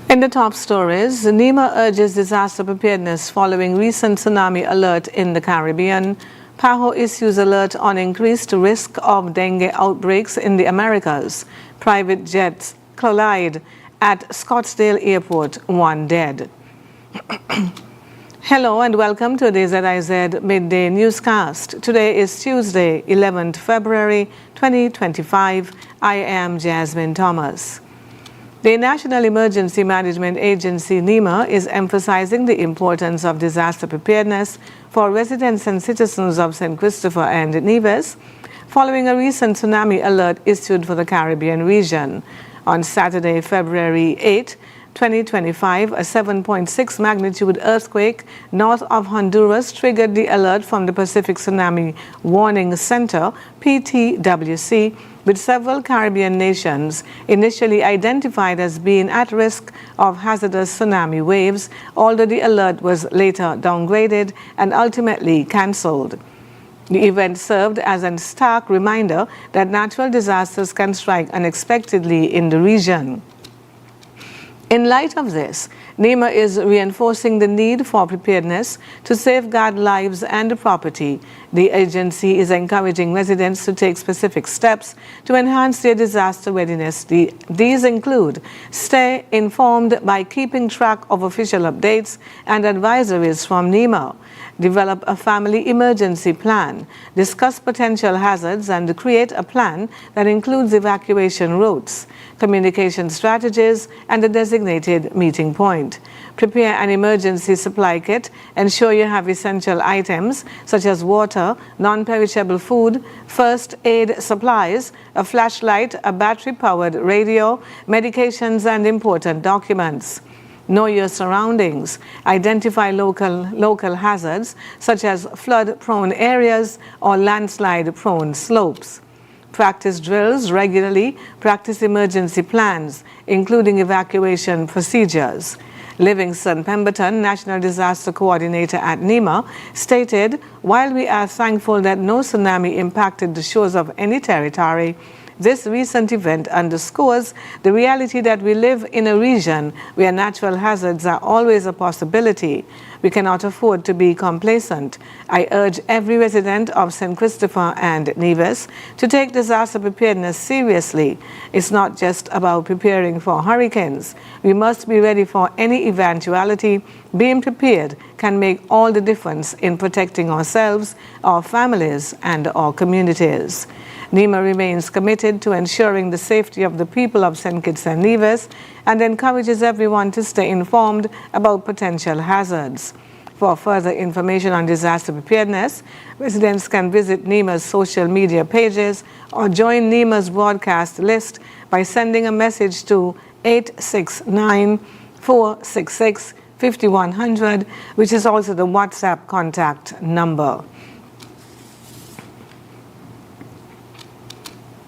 In the top stories, NEMA urges disaster preparedness following recent tsunami alert in the Caribbean. PAHO issues alert on increased risk of dengue outbreaks in the Americas. Private jets collide at Scottsdale Airport, 1 dead. Hello and welcome to the ZIZ Midday Newscast. Today is Tuesday, 11th February 2025. I am Jasmine Thomas. The National Emergency Management Agency, NEMA, is emphasizing the importance of disaster preparedness for residents and citizens of St. Christopher and Nevis, following a recent tsunami alert issued for the Caribbean region. On Saturday, February 8, 2025, a 7.6 magnitude earthquake north of Honduras triggered the alert from the Pacific Tsunami Warning Center, PTWC, with several Caribbean nations initially identified as being at risk of hazardous tsunami waves, although the alert was later downgraded and ultimately cancelled. The event served as a stark reminder that natural disasters can strike unexpectedly in the region. In light of this, NEMA is reinforcing the need for preparedness to safeguard lives and property. The agency is encouraging residents to take specific steps to enhance their disaster readiness. These include stay informed by keeping track of official updates and advisories from NEMA, develop a family emergency plan, discuss potential hazards, and create a plan that includes evacuation routes, communication strategies, and a designated meeting point. Prepare an emergency supply kit. Ensure you have essential items such as water, non-perishable food, first aid supplies, a flashlight, a battery-powered radio, medications, and important documents. Know your surroundings. Identify local hazards such as flood-prone areas or landslide-prone slopes. Practice drills regularly. Practice emergency plans, including evacuation procedures. Livingston Pemberton, National Disaster Coordinator at NEMA, stated, "While we are thankful that no tsunami impacted the shores of any territory, this recent event underscores the reality that we live in a region where natural hazards are always a possibility. We cannot afford to be complacent. I urge every resident of St. Christopher and Nevis to take disaster preparedness seriously. It's not just about preparing for hurricanes. We must be ready for any eventuality. Being prepared can make all the difference in protecting ourselves, our families, and our communities." NEMA remains committed to ensuring the safety of the people of St. Kitts and Nevis and encourages everyone to stay informed about potential hazards. For further information on disaster preparedness, residents can visit NEMA's social media pages or join NEMA's broadcast list by sending a message to 869-466-5100, which is also the WhatsApp contact number.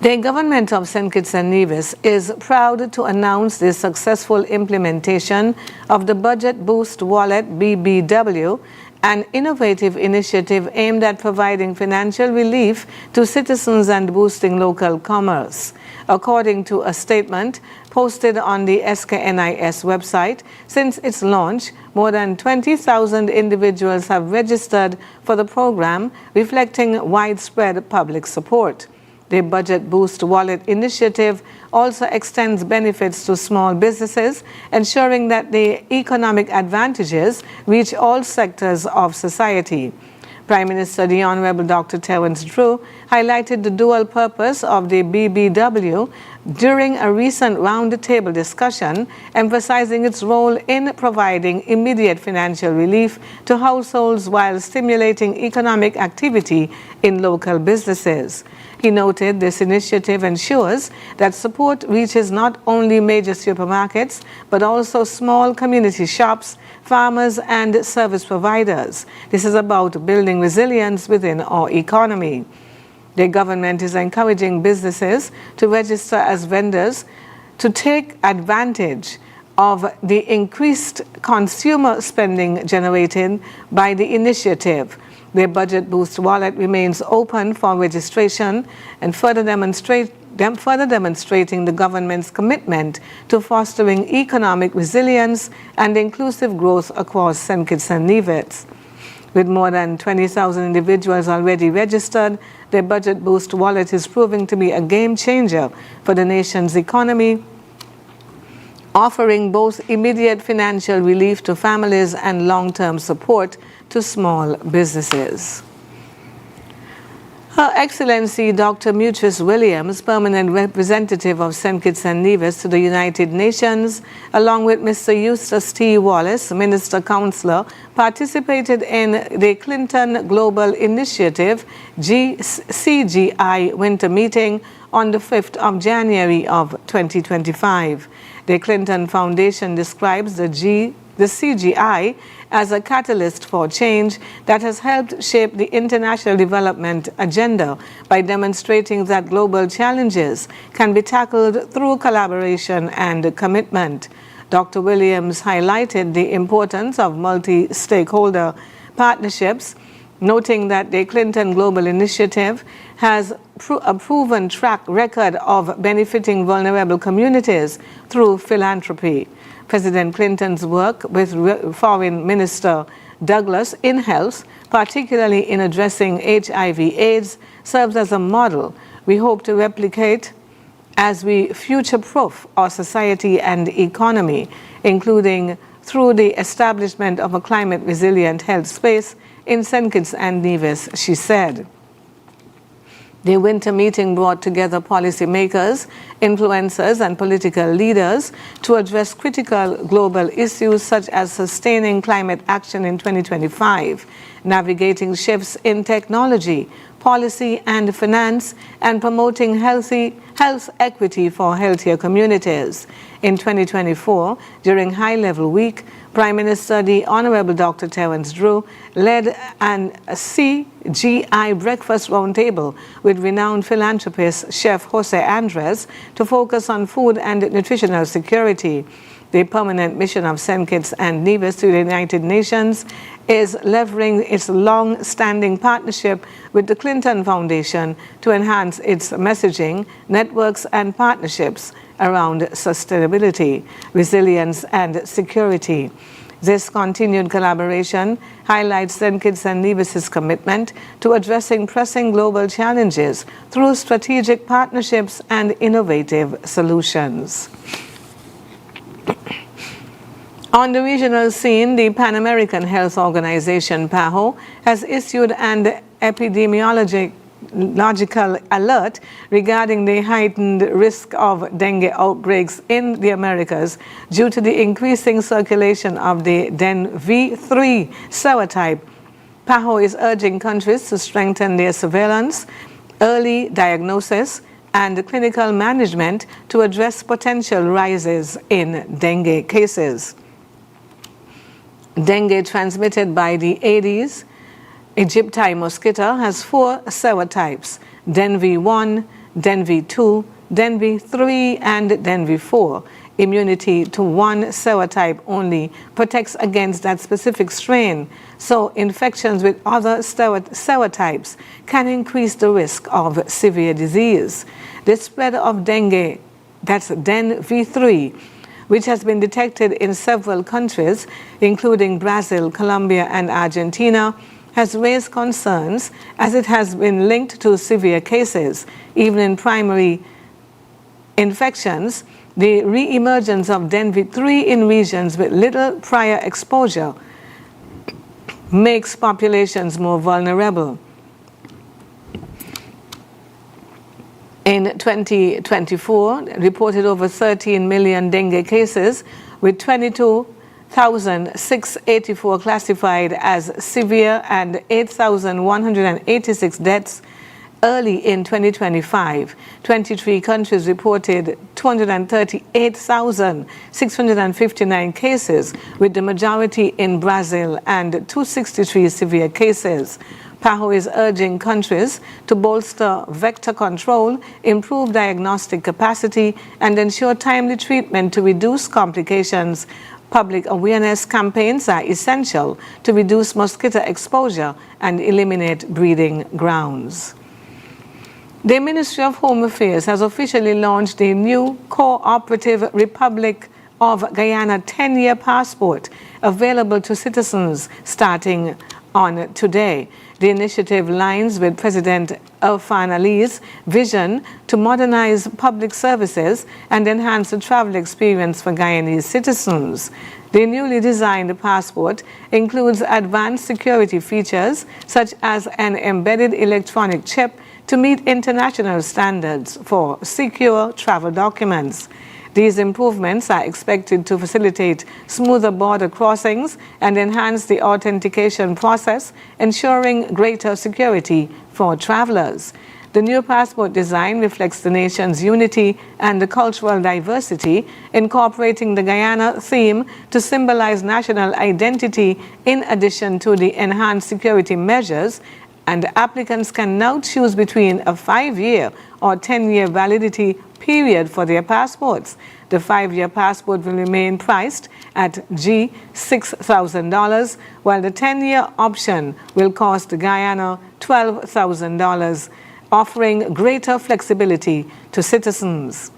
The government of St. Kitts and Nevis is proud to announce the successful implementation of the Budget Boost Wallet BBW, an innovative initiative aimed at providing financial relief to citizens and boosting local commerce. According to a statement posted on the SKNIS website, since its launch, more than 20,000 individuals have registered for the program, reflecting widespread public support. The Budget Boost Wallet initiative also extends benefits to small businesses, ensuring that the economic advantages reach all sectors of society. Prime Minister the Honorable Dr. Terence Drew highlighted the dual purpose of the BBW during a recent roundtable discussion, emphasizing its role in providing immediate financial relief to households while stimulating economic activity in local businesses. He noted this initiative ensures that support reaches not only major supermarkets, but also small community shops, farmers, and service providers. This is about building resilience within our economy. The government is encouraging businesses to register as vendors to take advantage of the increased consumer spending generated by the initiative. The Budget Boost Wallet remains open for registration, and further further demonstrating the government's commitment to fostering economic resilience and inclusive growth across St. Kitts and Nevis. With more than 20,000 individuals already registered, their budget boost wallet is proving to be a game changer for the nation's economy, offering both immediate financial relief to families and long-term support to small businesses. Her Excellency Dr. Mutrice Williams, Permanent Representative of St. Kitts and Nevis to the United Nations, along with Mr. Eustace T. Wallace, Minister Counselor, participated in the Clinton Global Initiative CGI Winter Meeting on the 5th of January of 2025. The Clinton Foundation describes the CGI as a catalyst for change that has helped shape the international development agenda by demonstrating that global challenges can be tackled through collaboration and commitment. Dr. Williams highlighted the importance of multi-stakeholder partnerships, noting that the Clinton Global Initiative has a proven track record of benefiting vulnerable communities through philanthropy. President Clinton's work with Foreign Minister Douglas in health, particularly in addressing HIV/AIDS, serves as a model we hope to replicate as we future-proof our society and economy, including through the establishment of a climate-resilient health space in St. Kitts and Nevis, she said. The winter meeting brought together policymakers, influencers, and political leaders to address critical global issues such as sustaining climate action in 2025, navigating shifts in technology, policy, and finance, and promoting health equity for healthier communities. In 2024, during High Level Week, Prime Minister the Honorable Dr. Terence Drew led a CGI breakfast roundtable with renowned philanthropist Chef Jose Andres to focus on food and nutritional security. The permanent mission of St. Kitts and Nevis to the United Nations is leveraging its long-standing partnership with the Clinton Foundation to enhance its messaging, networks, and partnerships around sustainability, resilience, and security. This continued collaboration highlights St. Kitts and Nevis's commitment to addressing pressing global challenges through strategic partnerships and innovative solutions. On the regional scene, the Pan American Health Organization, PAHO, has issued an epidemiological alert regarding the heightened risk of dengue outbreaks in the Americas due to the increasing circulation of the Dengue serotype. PAHO is urging countries to strengthen their surveillance, early diagnosis, and clinical management to address potential rises in dengue cases. Dengue, transmitted by the Aedes aegypti mosquito, has 4 serotypes: Dengue1, Dengue2, Dengue3, and Dengue4. Immunity to one serotype only protects against that specific strain, so infections with other serotypes can increase the risk of severe disease. The spread of dengue, that's Dengue3, which has been detected in several countries, including Brazil, Colombia, and Argentina, has raised concerns as it has been linked to severe cases. Even in primary infections, the re-emergence of Dengue3 in regions with little prior exposure makes populations more vulnerable. In 2024, reported over 13 million dengue cases, with 22,684 classified as severe and 8,186 deaths. Early in 2025, 23 countries reported 238,659 cases, with the majority in Brazil, and 263 severe cases. PAHO is urging countries to bolster vector control, improve diagnostic capacity, and ensure timely treatment to reduce complications. Public awareness campaigns are essential to reduce mosquito exposure and eliminate breeding grounds. The Ministry of Home Affairs has officially launched the new Cooperative Republic of Guyana 10-year passport available to citizens starting on today. The initiative aligns with President Irfan Ali's vision to modernize public services and enhance the travel experience for Guyanese citizens. The newly designed passport includes advanced security features such as an embedded electronic chip to meet international standards for secure travel documents. These improvements are expected to facilitate smoother border crossings and enhance the authentication process, ensuring greater security for travelers. The new passport design reflects the nation's unity and the cultural diversity, incorporating the Guyana theme to symbolize national identity in addition to the enhanced security measures, and applicants can now choose between a 5-year or 10-year validity period for their passports. The 5-year passport will remain priced at $6,000, while the 10-year option will cost Guyana $12,000, offering greater flexibility to citizens.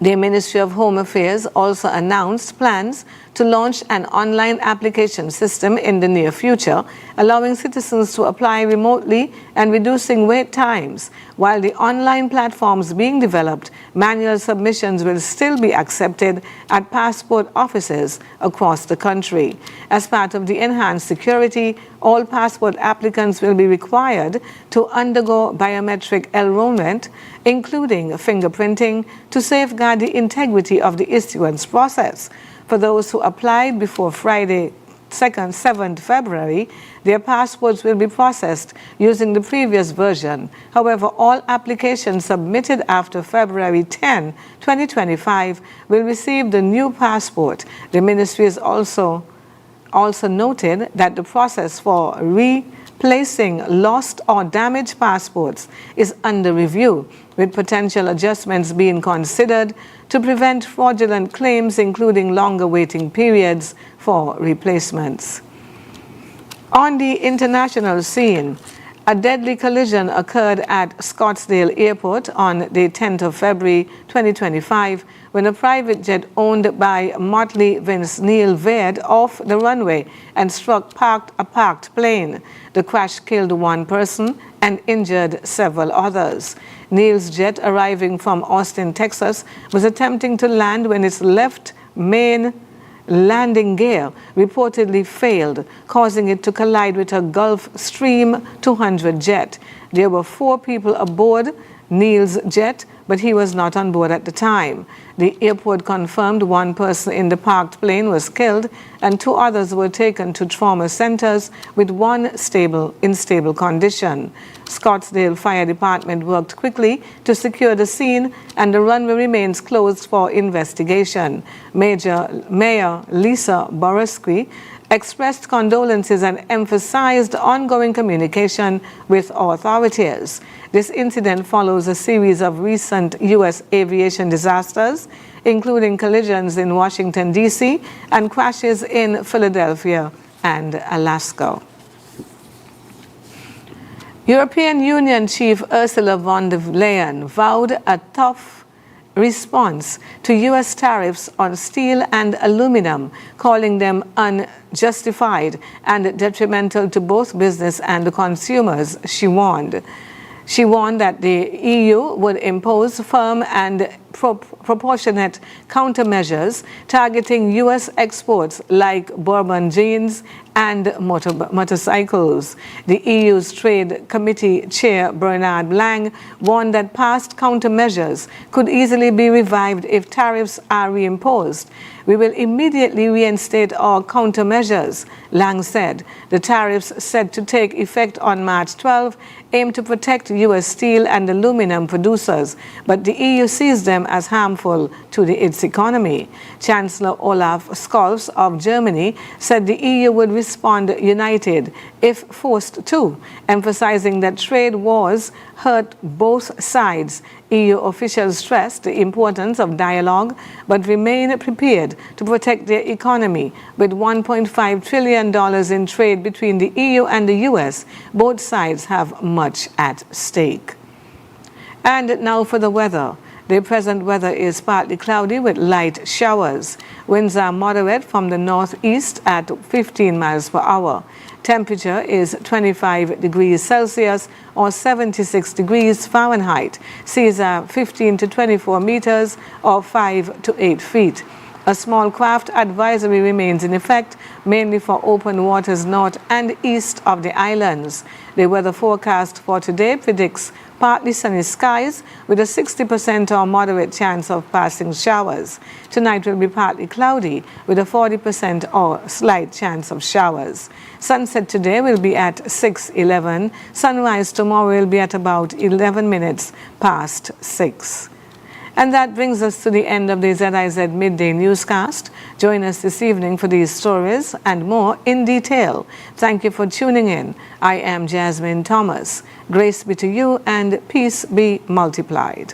The Ministry of Home Affairs also announced plans to launch an online application system in the near future, allowing citizens to apply remotely and reducing wait times. While the online platform is being developed, manual submissions will still be accepted at passport offices across the country. As part of the enhanced security, all passport applicants will be required to undergo biometric enrollment, including fingerprinting, to safeguard the integrity of the issuance process. For those who applied before Friday, 7th February, their passports will be processed using the previous version. However, all applications submitted after February 10, 2025 will receive the new passport. The ministry has also noted that the process for replacing lost or damaged passports is under review, with potential adjustments being considered to prevent fraudulent claims, including longer waiting periods for replacements. On the international scene, a deadly collision occurred at Scottsdale Airport on the 10th of February 2025 when a private jet owned by Motley Vince Neil veered off the runway and struck a parked plane. The crash killed one person and injured several others. Neil's jet, arriving from Austin, Texas, was attempting to land when its left main landing gear reportedly failed, causing it to collide with a Gulfstream 200 jet. There were 4 people aboard Neil's jet, but he was not on board at the time. The airport confirmed 1 person in the parked plane was killed and 2 others were taken to trauma centers, with 1 in stable condition. Scottsdale Fire Department worked quickly to secure the scene, and the runway remains closed for investigation. Mayor Lisa Borowski expressed condolences and emphasized ongoing communication with authorities. This incident follows a series of recent U.S. aviation disasters, including collisions in Washington, D.C., and crashes in Philadelphia and Alaska. European Union Chief Ursula von der Leyen vowed a tough response to U.S. tariffs on steel and aluminum, calling them unjustified and detrimental to both business and consumers, she warned. She warned that the EU would impose firm and proportionate countermeasures targeting U.S. exports like bourbon jeans and motorcycles. The EU's Trade Committee Chair Bernard Lang warned that past countermeasures could easily be revived if tariffs are reimposed. We will immediately reinstate our countermeasures, Lang said. The tariffs set to take effect on March 12 aim to protect U.S. steel and aluminum producers, but the EU sees them as harmful to its economy. Chancellor Olaf Scholz of Germany said the EU would respond united if forced to, emphasizing that trade wars hurt both sides. EU officials stressed the importance of dialogue, but remain prepared to protect their economy. With $1.5 trillion in trade between the EU and the US, both sides have much at stake. And now for the weather. The present weather is partly cloudy with light showers. Winds are moderate from the northeast at 15 miles per hour. Temperature is 25 degrees Celsius or 76 degrees Fahrenheit. Seas are 15 to 24 meters or 5 to 8 feet. A small craft advisory remains in effect, mainly for open waters north and east of the islands. The weather forecast for today predicts partly sunny skies with a 60% or moderate chance of passing showers. Tonight will be partly cloudy with a 40% or slight chance of showers. Sunset today will be at 6:11. Sunrise tomorrow will be at about 11 minutes past 6. And that brings us to the end of the ZIZ Midday newscast. Join us this evening for these stories and more in detail. Thank you for tuning in. I am Jasmine Thomas. Grace be to you and peace be multiplied.